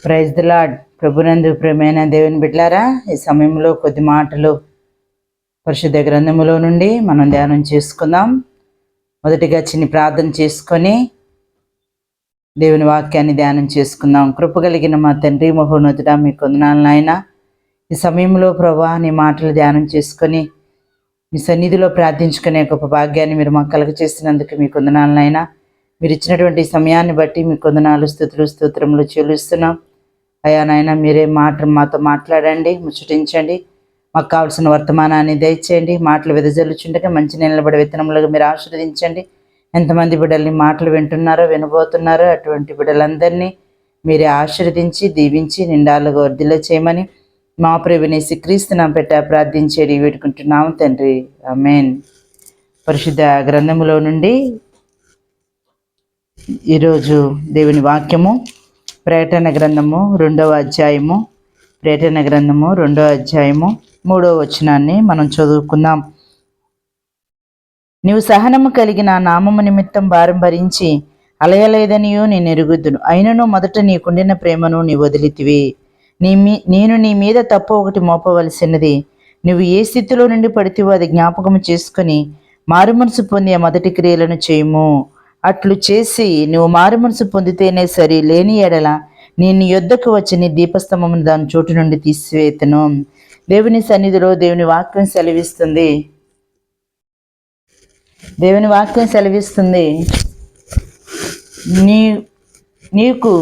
Praise the lord. ప్రభునందు ప్రియమైన దేవుని బిడ్డలారా, ఈ సమయంలో కొద్ది మాటలు పరిశుద్ధ గ్రంథములో నుండి మనం ధ్యానం చేసుకుందాం. మొదటిగా చిన్ని ప్రార్థన చేసుకొని దేవుని వాక్యాన్ని ధ్యానం చేసుకుందాం. కృపగలిగిన మా తండ్రి మహోన్నతుడా, మీ కొందనాలు నాయన. ఈ సమయంలో ప్రభా నీ మాటలు ధ్యానం చేసుకొని మీ సన్నిధిలో ప్రార్థించుకునే గొప్ప భాగ్యాన్ని మీరు మాకు కలుగ చేసినందుకు మీ కొందనాలు నాయన. మీరు ఇచ్చినటువంటి సమయాన్ని బట్టి మీ కొందనాలు స్తుతులు స్తోత్రములు చెల్లిస్తున్నాం. అయ్యా నాయన, మీరే మాతో మాట్లాడండి, ముచ్చటించండి. మాకు కావాల్సిన వర్తమానాన్ని దయచేయండి. మాటలు వెదజల్లుచుండగా మంచి నిలబడే విత్తనములుగా మీరు ఆశీర్వదించండి. ఎంతమంది బిడ్డల్ని మాటలు వింటున్నారో వినబోతున్నారో అటువంటి బిడ్డలందరినీ మీరే ఆశీర్వదించి దీవించి నిండాలుగా వర్ధిల్ల చేయమని మా ప్రభుని యేసుక్రీస్తు నామమున పెట్ట ప్రార్థించేది వేడుకుంటున్నాము తండ్రి, ఆమేన్. పరిశుద్ధ గ్రంథములో నుండి ఈరోజు దేవుని వాక్యము ప్రకటన గ్రంథము 2వ అధ్యాయము 3వ వచనాన్ని మనం చదువుకుందాం. నీవు సహనము కలిగిన నామము నిమిత్తం భారం భరించి అలయలేదనియో నేను ఎరుగుదును. అయినను మొదట నీకుండిన ప్రేమను నీ వదిలితివి. నేను నీ మీద తప్పు ఒకటి మోపవలసినది. నువ్వు ఏ స్థితిలో నుండి పడితివో అది జ్ఞాపకము చేసుకుని మారుమనసు పొంది ఆ మొదటి క్రియలను చేయుము. అట్లు చేసి నువ్వు మారుమనసు పొందితేనే సరి, లేని ఎడల నేను యొద్దకు వచ్చి నీ దీపస్తంభమును దాని చోటు నుండి తీసివేతను. దేవుని సన్నిధిలో దేవుని వాక్యం సెలవిస్తుంది. నీకు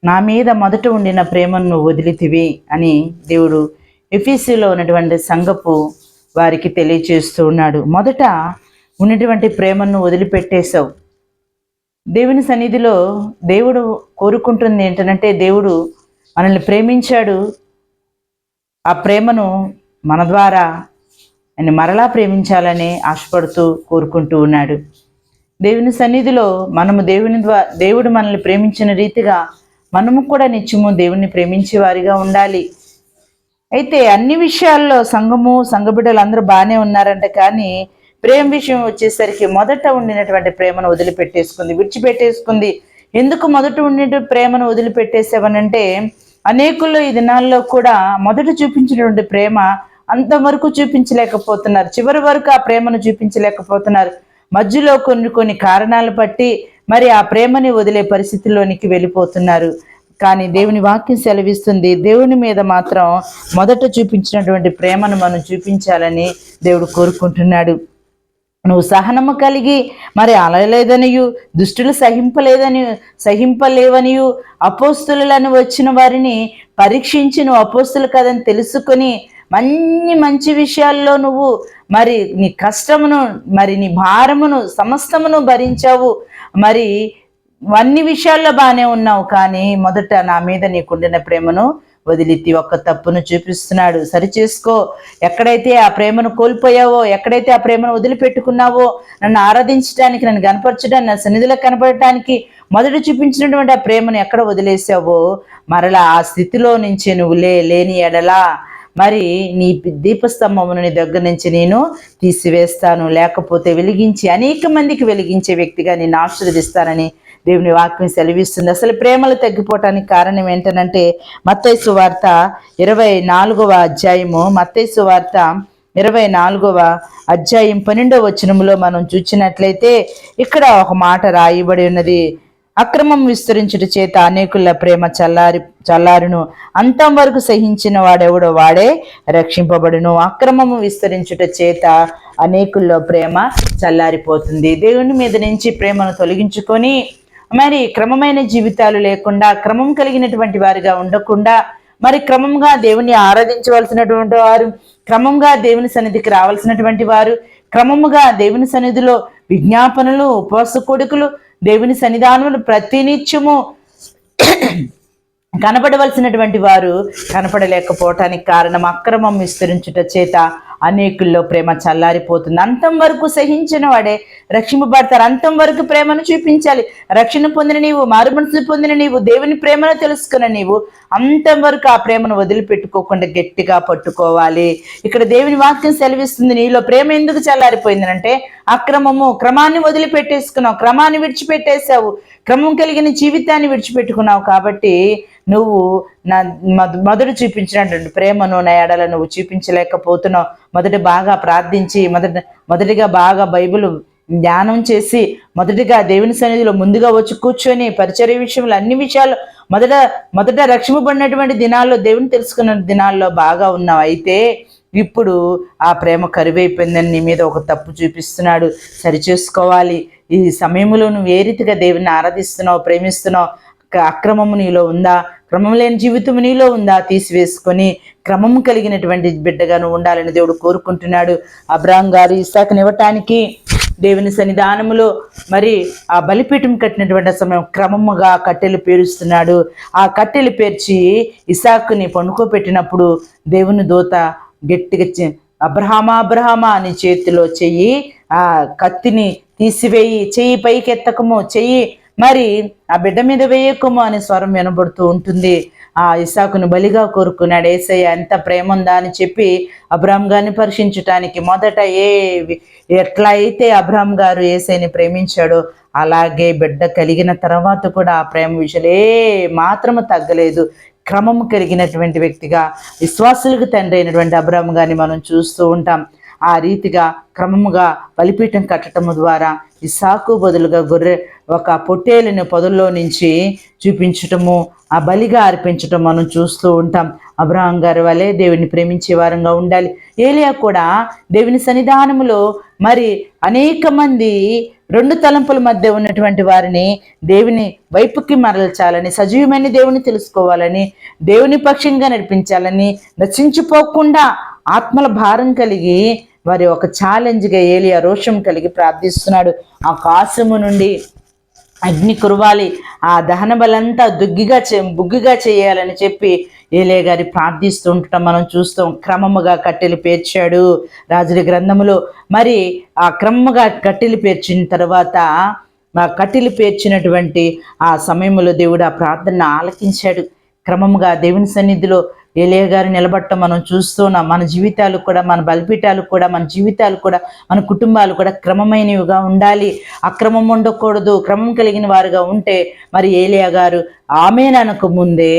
నా మీద మొదట ఉండిన ప్రేమను నువ్వు వదిలితివి అని దేవుడు ఎఫెసీలో ఉన్నటువంటి సంఘపు వారికి తెలియచేస్తూ ఉన్నాడు. మొదట ఉన్నటువంటి ప్రేమను వదిలిపెట్టేశావు. దేవుని సన్నిధిలో దేవుడు కోరుకుంటుంది ఏంటంటే, దేవుడు మనల్ని ప్రేమించాడు. ఆ ప్రేమను మన ద్వారా ఆయన మరలా ప్రేమించాలని ఆశపడుతూ కోరుకుంటూ ఉన్నాడు. దేవుని సన్నిధిలో మనము దేవుడు మనల్ని ప్రేమించిన రీతిగా మనము కూడా నిత్యము దేవుణ్ణి ప్రేమించే వారిగా ఉండాలి. అయితే అన్ని విషయాల్లో సంఘ బిడ్డలు అందరూ బాగానే ఉన్నారంట, కానీ ప్రేమ విషయం వచ్చేసరికి మొదట ఉండినటువంటి ప్రేమను విడిచిపెట్టేసుకుంది. ఎందుకు మొదట ఉండిన ప్రేమను వదిలిపెట్టేసావనంటే, అనేకుల్లో ఈ దినాల్లో కూడా మొదట చూపించినటువంటి ప్రేమ అంతవరకు చూపించలేకపోతున్నారు. చివరి వరకు ఆ ప్రేమను చూపించలేకపోతున్నారు. మధ్యలో కొన్ని కారణాలు బట్టి మరి ఆ ప్రేమని వదిలే పరిస్థితుల్లోనికి వెళ్ళిపోతున్నారు. కానీ దేవుని వాక్యం సెలవిస్తుంది, దేవుని మీద మాత్రం మొదట చూపించినటువంటి ప్రేమను మనం చూపించాలని దేవుడు కోరుకుంటున్నాడు. నువ్వు సహనము కలిగి మరి అలలేదనియు, దుష్టులు సహింపలేవనియు, అపోస్తులను వచ్చిన వారిని పరీక్షించి నువ్వు అపోస్తులు కదని తెలుసుకొని మంచి విషయాల్లో నువ్వు మరి నీ కష్టమును మరి నీ భారమును సమస్తమును భరించావు. మరి అన్ని విషయాల్లో బాగానే ఉన్నావు, కానీ మొదట నా మీద నీకుండిన ప్రేమను వదిలితి. ఒక్క తప్పును చూపిస్తున్నాడు, సరిచేసుకో. ఎక్కడైతే ఆ ప్రేమను కోల్పోయావో, ఎక్కడైతే ఆ ప్రేమను వదిలిపెట్టుకున్నావో, నన్ను ఆరాధించడానికి, నన్ను కనపరచడానికి, నా సన్నిధిలో కనపడటానికి మొదట చూపించినటువంటి ఆ ప్రేమను ఎక్కడ వదిలేసావో, మరలా ఆ స్థితిలో నుంచి నువ్వు లేని ఎడలా మరి నీ దీపస్తంభమును నీ దగ్గర నుంచి నేను తీసివేస్తాను, లేకపోతే వెలిగించి అనేక మందికి వెలిగించే వ్యక్తిగా నేను ఆశీర్వదిస్తానని దేవుని వాక్యం సెలవిస్తుంది. అసలు ప్రేమలు తగ్గిపోవటానికి కారణం ఏంటనంటే, మత్తయి సువార్త 24వ అధ్యాయము 12వ వచనములో మనం చూసినట్లయితే ఇక్కడ ఒక మాట రాయబడి ఉన్నది. అక్రమం విస్తరించుట చేత అనేకుల ప్రేమ చల్లారును, అంతం వరకు సహించిన వాడెవడో వాడే రక్షింపబడును. అక్రమము విస్తరించుట చేత అనేకుల్లో ప్రేమ చల్లారిపోతుంది. దేవుని మీద నుంచి ప్రేమను తొలగించుకొని మరి క్రమమైన జీవితాలు లేకుండా, క్రమం కలిగినటువంటి వారిగా ఉండకుండా, మరి క్రమంగా దేవుని ఆరాధించవలసినటువంటి వారు, క్రమంగా దేవుని సన్నిధికి రావాల్సినటువంటి వారు, క్రమముగా దేవుని సన్నిధిలో విజ్ఞాపనలు, ఉపవాస కొడుకులు, దేవుని సన్నిధానములు ప్రతినిత్యము కనపడవలసినటువంటి వారు కనపడలేకపోవటానికి కారణం అక్రమం విస్తరించుట చేత అనేకుల్లో ప్రేమ చల్లారిపోతుంది. అంతం వరకు సహించిన వాడే రక్షింపబడతారు. అంతం వరకు ప్రేమను చూపించాలి. రక్షణ పొందిన నీవు, మారుమనసు పొందిన నీవు, దేవుని ప్రేమను తెలుసుకున్న నీవు అంతం వరకు ఆ ప్రేమను వదిలిపెట్టుకోకుండా గట్టిగా పట్టుకోవాలి. ఇక్కడ దేవుని వాక్యం సెలవిస్తుంది, నీలో ప్రేమ ఎందుకు చల్లారిపోయిందనంటే క్రమాన్ని వదిలిపెట్టేసుకున్నావు, క్రమాన్ని విడిచిపెట్టేశావు, క్రమం కలిగిన జీవితాన్ని విడిచిపెట్టుకున్నావు కాబట్టి నువ్వు నా మొదట చూపించినటువంటి ప్రేమను నా ఎడల నువ్వు చూపించలేకపోతున్నావు. బాగా ప్రార్థించి మొదటిగా బాగా బైబిల్ ధ్యానం చేసి మొదటిగా దేవుని సన్నిధిలో ముందుగా వచ్చి కూర్చొని పరిచర్య విషయంలో అన్ని విషయాలు మొదట రక్షింపబడినటువంటి దినాల్లో దేవుని తెలుసుకున్న దినాల్లో బాగా ఉన్నావు. అయితే ఇప్పుడు ఆ ప్రేమ కరువైపోయిందని నీ మీద ఒక తప్పు చూపిస్తున్నాడు. సరిచేసుకోవాలి. ఈ సమయంలో నువ్వు ఏ రీతిగా దేవుని ఆరాధిస్తున్నావు, ప్రేమిస్తున్నావు, అక్రమము నీలో ఉందా, క్రమం లేని జీవితం నీలో ఉందా, తీసివేసుకొని క్రమము కలిగినటువంటి బిడ్డగా నువ్వు ఉండాలని దేవుడు కోరుకుంటున్నాడు. అబ్రాహాం గారు ఇస్సాకుని ఇవ్వటానికి దేవుని సన్నిధానములో మరి ఆ బలిపీఠం కట్టినటువంటి సమయం క్రమముగా కట్టెలు పేరుస్తున్నాడు. ఆ కట్టెలు పేర్చి ఇస్సాకుని పండుకోబెట్టినప్పుడు దేవుని దూత గట్టిగా అబ్రహామా అని చేతిలో చెయ్యి ఆ కత్తిని తీసివేయి, చెయ్యి పైకి ఎత్తకము, చెయ్యి మరి ఆ బిడ్డ మీద వేయకము అనే స్వరం వినబడుతూ ఉంటుంది. ఆ ఇస్సాకును బలిగా కోరుకున్నాడు. యేసయ్య ఎంత ప్రేమ ఉందా అని చెప్పి అబ్రాహాం గారిని పరీక్షించటానికి మొదట ఎట్లా అయితే అబ్రాహాం గారు యేసయ్యని ప్రేమించాడో అలాగే బిడ్డ కలిగిన తర్వాత కూడా ఆ ప్రేమ విషయాలు మాత్రము తగ్గలేదు. క్రమము కలిగినటువంటి వ్యక్తిగా విశ్వాసులకు తండ్రి అయినటువంటి అబ్రాహాం గారిని మనం చూస్తూ ఉంటాం. ఆ రీతిగా క్రమముగా బలిపీఠం కట్టడము ద్వారా ఇస్సాకు బదులుగా ఒక పొట్టేలుని పొదల్లో నుంచి చూపించటము, ఆ బలిగా అర్పించటం మనం చూస్తూ ఉంటాం. అబ్రహాం గారి వలె దేవుని ప్రేమించే వారంగా ఉండాలి. ఏలియా కూడా దేవుని సన్నిధానములో మరి అనేక మంది రెండు తలంపుల మధ్య ఉన్నటువంటి వారిని దేవుని వైపుకి మరల్చాలని, సజీవమైన దేవుని తెలుసుకోవాలని, దేవుని పక్షంగా నడిపించాలని, నశించిపోకుండా ఆత్మల భారం కలిగి వారి ఒక ఛాలెంజ్గా ఏలియా రోషం కలిగి ప్రార్థిస్తున్నాడు. ఆకాశము నుండి అగ్ని కురవాలి, ఆ దహన బలంతా బుగ్గిగా చేయాలని చెప్పి ఏలియా గారి ప్రార్థిస్తూ ఉండటం మనం చూస్తాం. క్రమముగా కట్టెలు పేర్చాడు రాజుల గ్రంథములో. మరి ఆ క్రమముగా కట్టెలు పేర్చిన తర్వాత కట్టెలు పేర్చినటువంటి ఆ సమయంలో దేవుడు ఆ ప్రార్థన ఆలకించాడు. క్రమముగా దేవుని సన్నిధిలో ఏలియా గారు నిలబడటం మనం చూస్తున్నాం. మన జీవితాలు కూడా, మన బలిపీఠాలు కూడా, మన జీవితాలు కూడా, మన కుటుంబాలు కూడా క్రమమైనవిగా ఉండాలి. అక్రమం ఉండకూడదు. క్రమం కలిగిన వారుగా ఉంటే మరి ఏలియా గారు ఆమేననక ముందే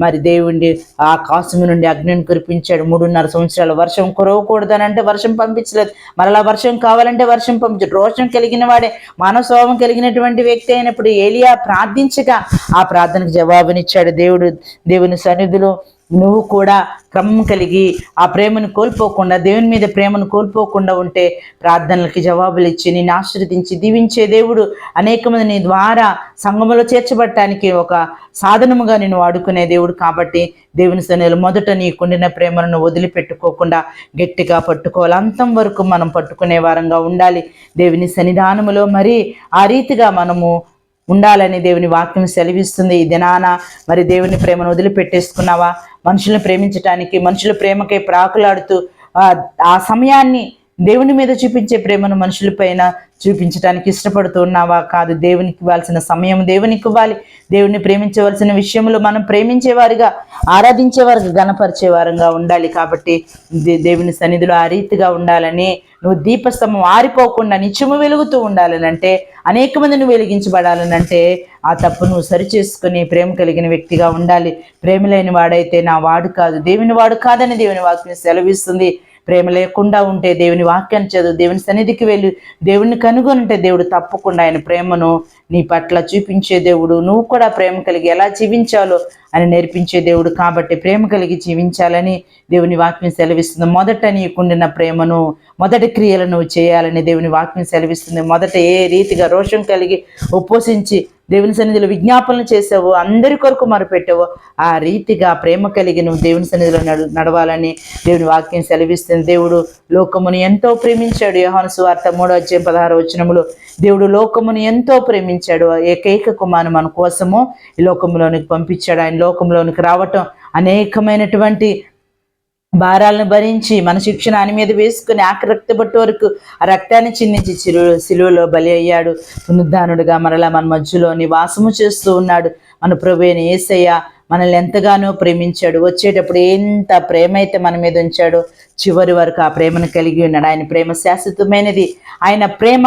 మరి దేవుడి ఆకాశము నుండి అగ్నిని కురిపించాడు. 3.5 సంవత్సరాలు వర్షం కురవకూడదనంటే వర్షం పంపించలేదు. మరలా వర్షం కావాలంటే వర్షం పంపించాడు. రోషం కలిగిన వాడే, మానవ స్వభావం కలిగినటువంటి వ్యక్తి అయినప్పుడు ఏలియా ప్రార్థించగా ఆ ప్రార్థనకు జవాబునిచ్చాడు దేవుడు. దేవుని సన్నిధిలో నువ్వు కూడా క్రమం కలిగి ఆ ప్రేమను కోల్పోకుండా, దేవుని మీద ప్రేమను కోల్పోకుండా ఉంటే ప్రార్థనలకి జవాబులు ఇచ్చి నేను ఆశీర్వదించి దీవించే దేవుడు. అనేక మంది నీ ద్వారా సంఘములో చేర్చబడటానికి ఒక సాధనముగా నేను వాడుకునే దేవుడు. కాబట్టి దేవుని సన్నిధిలో మొదట నీకుండిన ప్రేమను వదిలిపెట్టుకోకుండా గట్టిగా పట్టుకోవాలి. అంతం వరకు మనం పట్టుకునే వారంగా ఉండాలి దేవుని సన్నిధానములో. మరి ఆ రీతిగా మనము ఉండాలని దేవుని వాక్యం సెలవిస్తుంది. ఈ దినాన మరి దేవుని ప్రేమను వదిలిపెట్టేసుకున్నావా? మనుషులను ప్రేమించటానికి, మనుషుల ప్రేమకై ప్రాకులాడుతూ ఆ సమయాన్ని దేవుని మీద చూపించే ప్రేమను మనుషులపైన చూపించడానికి ఇష్టపడుతున్నావా? కాదు. దేవునికి ఇవ్వాల్సిన సమయం దేవునికి ఇవ్వాలి. దేవుని ప్రేమించవలసిన విషయంలో మనం ప్రేమించేవారిగా, ఆరాధించేవారుగా, గణపరిచేవారంగా ఉండాలి. కాబట్టి దేవుని సన్నిధిలో ఆ రీతిగా ఉండాలని, నువ్వు దీపస్తంభం ఆరిపోకుండా నిత్యము వెలుగుతూ ఉండాలనంటే, అనేక మందిని వెలిగించబడాలనంటే ఆ తప్పు నువ్వు సరిచేసుకుని ప్రేమ కలిగిన వ్యక్తిగా ఉండాలి. ప్రేమ లేని వాడైతే నా వాడు కాదు, దేవుని వాడు కాదని దేవుని వాక్యం సెలవిస్తుంది. ప్రేమ లేకుండా ఉంటే దేవుని వాక్యాన్ని చదువు, దేవుని సన్నిధికి వెళ్ళి దేవుని కనుగొనుంటే దేవుడు తప్పకుండా ఆయన ప్రేమను నీ పట్ల చూపించే దేవుడు. నువ్వు కూడా ప్రేమ కలిగి ఎలా జీవించాలో అని నేర్పించే దేవుడు. కాబట్టి ప్రేమ కలిగి జీవించాలని దేవుని వాక్యం సెలవిస్తుంది. మొదట నీకుండిన ప్రేమను, మొదటి క్రియలను చేయాలని దేవుని వాక్యం సెలవిస్తుంది. మొదట ఏ రీతిగా రోషం కలిగి ఉపవసించి దేవుని సన్నిధిలో విజ్ఞాపనలు చేసావో, అందరి కొరకు మొరపెట్టావో ఆ రీతిగా ప్రేమ కలిగి నువ్వు దేవుని సన్నిధిలో నడవాలని దేవుని వాక్యం సెలవిస్తుంది. దేవుడు లోకమును ఎంతో ప్రేమించాడు. యోహాను సువార్త 3:16 దేవుడు లోకమును ఎంతో ప్రేమించాడు, ఏకైక కుమారుని మన కోసము ఈ లోకంలోనికి పంపించాడు. ఆయన లోకంలోనికి రావటం అనేకమైనటువంటి భారాలను భరించి మన శిక్షణ ఆయన మీద వేసుకుని ఆఖరి రక్త బట్టు వరకు ఆ రక్తాన్ని చిందించి సిలువలో బలి అయ్యాడు. పునరుద్ధానుడుగా మరలా మన మధ్యలో నివాసము చేస్తూ ఉన్నాడు. మన ప్రభువైన యేసయ్య మనల్ని ఎంతగానో ప్రేమించాడు. వచ్చేటప్పుడు ఎంత ప్రేమ అయితే మన మీద ఉంచాడో చివరి వరకు ఆ ప్రేమను కలిగి ఉన్నాడు. ఆయన ప్రేమ శాశ్వతమైనది. ఆయన ప్రేమ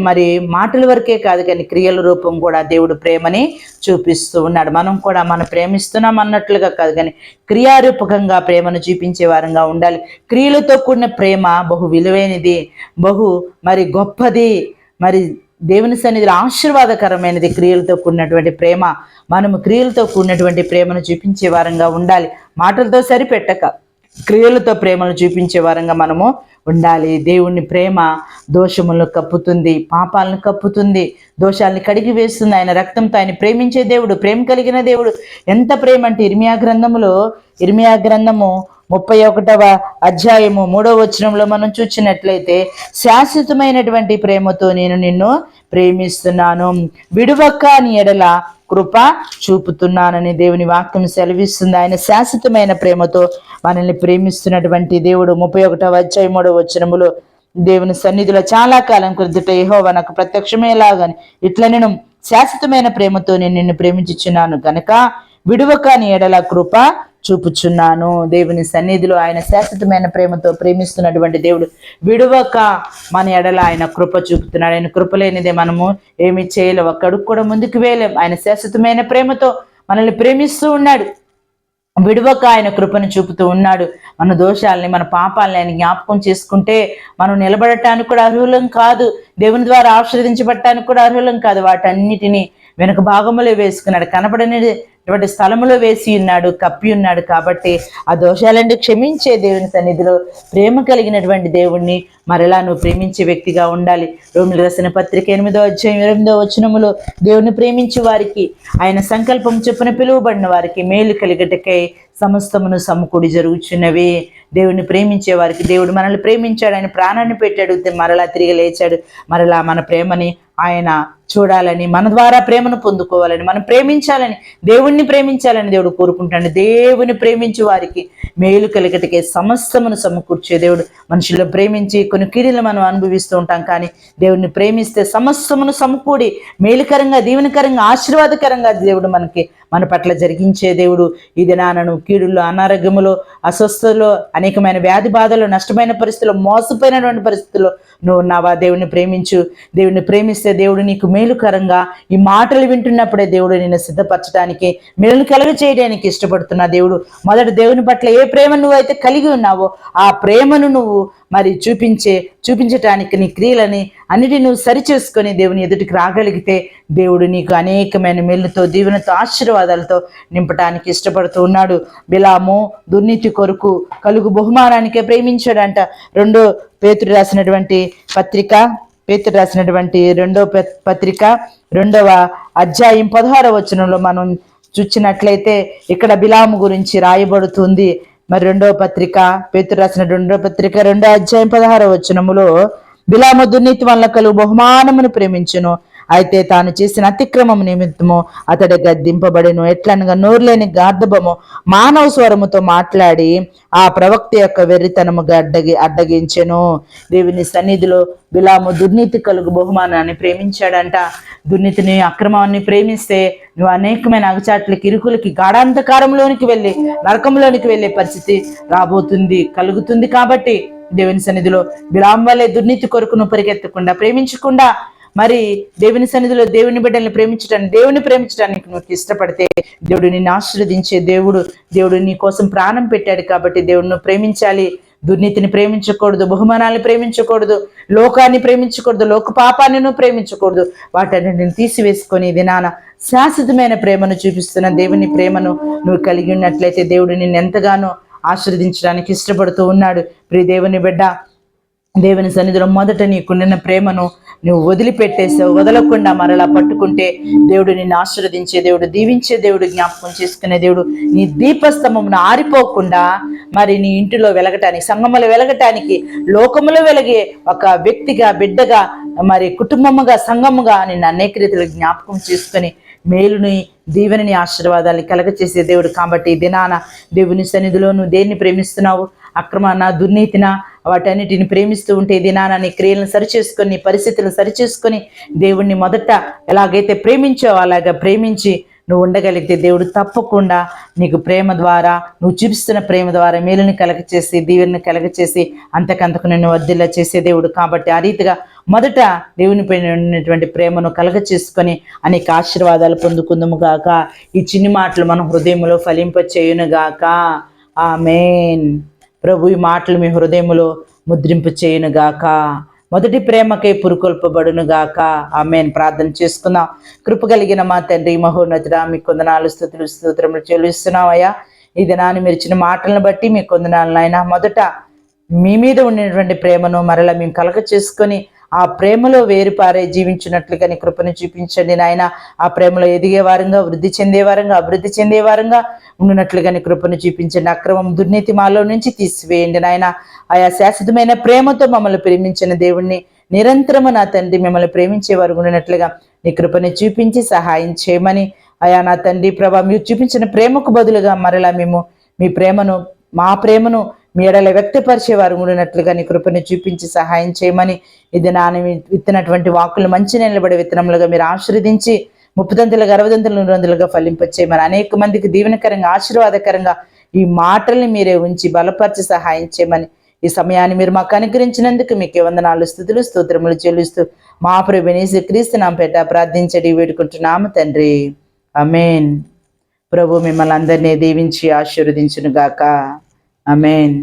మరి మాటల వరకే కాదు కానీ క్రియల రూపం కూడా దేవుడు ప్రేమని చూపిస్తూ ఉన్నాడు. మనం కూడా మనం ప్రేమిస్తున్నాం అన్నట్లుగా కాదు కానీ క్రియారూపకంగా ప్రేమను చూపించే వారంగా ఉండాలి. క్రియలతో కూడిన ప్రేమ బహు విలువైనది, బహు గొప్పది, దేవుని సన్నిధిలో ఆశీర్వాదకరమైనది క్రియలతో కూడినటువంటి ప్రేమ. మనము క్రియలతో కూడినటువంటి ప్రేమను చూపించే వారంగా ఉండాలి. మాటలతో సరిపెట్టక క్రియలతో ప్రేమను చూపించే వారంగా మనము ఉండాలి. దేవుని ప్రేమ దోషములను కప్పుతుంది, పాపాలను కప్పుతుంది, దోషాలను కడిగి వేస్తుంది. ఆయన రక్తంతో ఆయన ప్రేమించే దేవుడు, ప్రేమ కలిగిన దేవుడు. ఎంత ప్రేమ అంటే ఇర్మియా గ్రంథము 31వ అధ్యాయము 3వ వచనంలో మనం చూసినట్లయితే, శాశ్వతమైనటువంటి ప్రేమతో నేను నిన్ను ప్రేమిస్తున్నాను, విడువక నీ ఎడల కృప చూపుతున్నానని దేవుని వాక్యం సెలవిస్తుంది. ఆయన శాశ్వతమైన ప్రేమతో మనల్ని ప్రేమిస్తున్నటువంటి దేవుడు. 31వ అధ్యాయం 3వ వచనములో దేవుని సన్నిధిలో చాలా కాలం క్రిందట యెహోవా నాకు ప్రత్యక్షమయ్యేలాగాని ఇట్లా నేను శాశ్వతమైన ప్రేమతో నేను నిన్ను ప్రేమించుచున్నాను కనుక విడువక నీ ఎడల కృప చూపుచున్నాను. దేవుని సన్నిధిలో ఆయన శాశ్వతమైన ప్రేమతో ప్రేమిస్తున్నటువంటి దేవుడు. విడువక మన ఎడల ఆయన కృప చూపుతున్నాడు. ఆయన కృప లేనిదే మనము ఏమి చేయలేం, ఒక్కడికి కూడా ముందుకు వేయలేం. ఆయన శాశ్వతమైన ప్రేమతో మనల్ని ప్రేమిస్తూ ఉన్నాడు. విడువక ఆయన కృపను చూపుతూ ఉన్నాడు. మన దోషాలని, మన పాపాలని ఆయన జ్ఞాపకం చేసుకుంటే మనం నిలబడటానికి కూడా అర్హులం కాదు, దేవుని ద్వారా ఆశీర్వదించబడటానికి కూడా అర్హులం కాదు. వాటన్నిటినీ వెనుక భాగములో వేసుకున్నాడు, కనపడనిటువంటి స్థలములో వేసి ఉన్నాడు, కప్పి ఉన్నాడు. కాబట్టి ఆ దోషాలన్నీ క్షమించే దేవుని సన్నిధిలో ప్రేమ కలిగినటువంటి దేవుణ్ణి మరలా నువ్వు ప్రేమించే వ్యక్తిగా ఉండాలి. రోమిలకు రాసిన పత్రిక 8వ అధ్యాయం 8వ వచనములో దేవుని ప్రేమించే వారికి, ఆయన సంకల్పం చొప్పున పిలువబడిన వారికి మేలు కలిగటకై సమస్తమును సమకూడి జరుగుచున్నవి. దేవుని ప్రేమించే వారికి దేవుడు మనల్ని ప్రేమించాడు, ఆయన ప్రాణాన్ని పెట్టాడు, మరలా తిరిగి లేచాడు. మరలా మన ప్రేమని ఆయన చూడాలని, మన ద్వారా ప్రేమను పొందుకోవాలని, మనం ప్రేమించాలని, దేవుణ్ణి ప్రేమించాలని దేవుడు కోరుకుంటాడు. దేవుని ప్రేమించే వారికి మేలు కలిగటకే సమస్తమును సమకూర్చే దేవుడు. మనుషులను ప్రేమించి కొన్ని కీడులు మనం అనుభవిస్తూ ఉంటాం, కానీ దేవుడిని ప్రేమిస్తే సమస్తమును సమకూడి మేలుకరంగా, దీవెనకరంగా, ఆశీర్వాదకరంగా దేవుడు మన పట్ల జరిగించే దేవుడు. ఈ దినానను కీడుల్లో, అనారోగ్యములో, అస్వస్థతలో, అనేకమైన వ్యాధి బాధలు, నష్టమైన పరిస్థితుల్లో, మోసపోయినటువంటి పరిస్థితుల్లో నువ్వు ఉన్నావా? దేవుడిని ప్రేమించు. దేవుడిని ప్రేమిస్తే దేవుడు నీకు మేలుకరంగా, ఈ మాటలు వింటున్నప్పుడే దేవుడు నిన్ను సిద్ధపరచడానికి, మేలు కలుగ చేయడానికి ఇష్టపడుతున్న దేవుడు. మొదట దేవుని పట్ల ఏ ప్రేమ నువ్వైతే కలిగి ఉన్నావో ఆ ప్రేమను నువ్వు చూపించటానికి నీ క్రియలని అన్నిటి నువ్వు సరిచేసుకొని దేవుని ఎదుటికి రాగలిగితే దేవుడు నీకు అనేకమైన మేలుతో, దీవెనతో, ఆశీర్వాదాలతో నింపటానికి ఇష్టపడుతూ ఉన్నాడు. బిలాము దుర్నీతి కొరకు కలుగు బహుమానానికే ప్రేమించాడంట. పేతురు రాసినటువంటి రెండవ పత్రిక 2వ అధ్యాయం 16వ వచనంలో మనం చూసినట్లయితే ఇక్కడ బిలాము గురించి రాయబడుతుంది. మరి పేతురు రాసిన 2వ పత్రిక 2వ అధ్యాయం 16వ వచనములో, బిలాము దుర్నీతి వల్ల కలుగు బహుమానమును ప్రేమించును, అయితే తాను చేసిన అతిక్రమము నిమిత్తము అతడు గద్దింపబడెను. ఎట్లనగా నోరులేని గార్ధబము మానవ స్వరముతో మాట్లాడి ఆ ప్రవక్త యొక్క వెర్రితనముగా అడ్డగించెను. దేవుని సన్నిధిలో బిలాము దుర్నీతి కలుగు బహుమానాన్ని ప్రేమించాడంట. దుర్నీతిని, అక్రమాన్ని ప్రేమిస్తే నువ్వు అనేకమైన అగచాట్లకి, ఇరుకులకి, గాఢాంధకారంలోనికి వెళ్ళి నరకంలోనికి వెళ్ళే పరిస్థితి కలుగుతుంది. కాబట్టి దేవుని సన్నిధిలో బిలాము వల్లే దుర్నీతి కొరకు నువ్వు పరిగెత్తకుండా, ప్రేమించకుండా, మరి దేవుని సన్నిధిలో దేవుని బిడ్డల్ని దేవుని ప్రేమించడానికి నువ్వు ఇష్టపడితే దేవుడు నిన్ను ఆశీర్వదించే దేవుడు. దేవుడు నీ కోసం ప్రాణం పెట్టాడు. కాబట్టి దేవుడిని ప్రేమించాలి. దుర్నీతిని ప్రేమించకూడదు, బహుమానాన్ని ప్రేమించకూడదు, లోకాన్ని ప్రేమించకూడదు, లోక పాపాన్ని నువ్వు ప్రేమించకూడదు. వాటన్నిటిని తీసివేసుకొని దినాన శాశ్వతమైన ప్రేమను చూపిస్తున్న దేవుని ప్రేమను నువ్వు కలిగి ఉన్నట్లయితే దేవుడు నిన్ను ఎంతగానో ఆశీర్వదించడానికి ఇష్టపడుతూ ఉన్నాడు. ప్రియ దేవుని బిడ్డ, దేవుని సన్నిధిలో మొదట నీకుండిన ప్రేమను నువ్వు వదిలిపెట్టేసావు. వదలకుండా మరలా పట్టుకుంటే దేవుడు నిన్ను ఆశీర్వదించే దేవుడు, దీవించే దేవుడు, జ్ఞాపకం చేసుకునే దేవుడు. నీ దీపస్తంభమును ఆరిపోకుండా మరి నీ ఇంటిలో వెలగటానికి, సంఘములో వెలగటానికి, లోకములో వెలిగే ఒక వ్యక్తిగా, బిడ్డగా, మరి కుటుంబముగా, సంఘముగా నిన్ను అనేక రీతిలో జ్ఞాపకం చేసుకొని మేలుని, దీవెని, ఆశీర్వాదాన్ని కలగచేసే దేవుడు. కాబట్టి ఈ దినాన దేవుని సన్నిధిలో నువ్వు దేన్ని ప్రేమిస్తున్నావు? అక్రమాన, దుర్నీతిన, వాటన్నిటిని ప్రేమిస్తూ ఉంటే దినాన నీ క్రియలను సరిచేసుకొని, నీ పరిస్థితులను సరిచేసుకొని దేవుణ్ణి మొదట ఎలాగైతే ప్రేమించావో అలాగా ప్రేమించి నువ్వు ఉండగలిగితే దేవుడు తప్పకుండా నీకు ప్రేమ ద్వారా, నువ్వు చూపిస్తున్న ప్రేమ ద్వారా మేలుని కలగచేసి, దీవెని కలగచేసి అంతకంతకు నిన్ను వర్ధిల్ల చేసే దేవుడు. కాబట్టి ఆ రీతిగా మొదట దేవునిపై ఉన్నటువంటి ప్రేమను కలగ చేసుకొని అనేక ఆశీర్వాదాలు పొందుకుందుము గాక. ఈ చిన్ని మాటలు మన హృదయంలో ఫలింప చేయును గాక. ఆమేన్. ప్రభు ఈ మాటలు మీ హృదయములో ముద్రింపు చేయును గాక. మొదటి ప్రేమకై పురుకొల్పబడును గాక. ఆమేన్. ప్రార్థన చేసుకుందాం. కృప కలిగిన మా తండ్రి మహోన్నతుడా, మీకు వందనాలు, స్తుతులు, స్తోత్రములు చెల్లిస్తున్నామయ్యా. ఈ దినాన్ని మీరు ఇచ్చిన మాటలను బట్టి మీకు వందనాలు నాయనా. మొదట మీ మీద ఉన్నటువంటి ప్రేమను మరలా మేము కలగ చేసుకొని ఆ ప్రేమలో వేరుపారే జీవించినట్లుగా నీ కృపను చూపించండి నాయన. ఆ ప్రేమలో ఎదిగే వారంగా, వృద్ధి చెందేవారంగా, అభివృద్ధి చెందేవారంగా ఉండినట్లుగా నీ కృపను చూపించండి. అక్రమం, దుర్నీతి మాలో నుంచి తీసివేయండి నాయన. ఆయా శాశ్వతమైన ప్రేమతో మమ్మల్ని ప్రేమించిన దేవుణ్ణి నిరంతరము నా తండ్రి మిమ్మల్ని ప్రేమించేవారు ఉండినట్లుగా నీ కృపను చూపించి సహాయం చేయమని, అయా నా తండ్రి ప్రభా, మీరు చూపించిన ప్రేమకు బదులుగా మరలా మేము మీ ప్రేమను, మా ప్రేమను మీ ఎడల వ్యక్తపరిచేవారు ఉండినట్లుగా నీ కృపను చూపించి సహాయం చేయమని, ఇది నాని విత్తినటువంటి వాక్కులు మంచి నిలబడే విత్తనములుగా మీరు ఆశీర్వదించి 30 60 100 ఫలింపచేయమని, అనేక మందికి దీవెనకరంగా, ఆశీర్వాదకరంగా ఈ మాటల్ని మీరే ఉంచి బలపరిచి సహాయం చేయమని, ఈ సమయాన్ని మీరు మాకు అనుగ్రహించినందుకు మీకే వందనాలు, స్తుతులు, స్తోత్రములు చెల్లిస్తూ మా ప్రభువైన యేసుక్రీస్తు నామమున పేట ప్రార్థించడి వేడుకుంటున్నాము తండ్రి. ఆమేన్. ప్రభు మిమ్మల్ని అందరినీ దీవించి ఆశీర్వదించును గాక. ఆమేన్.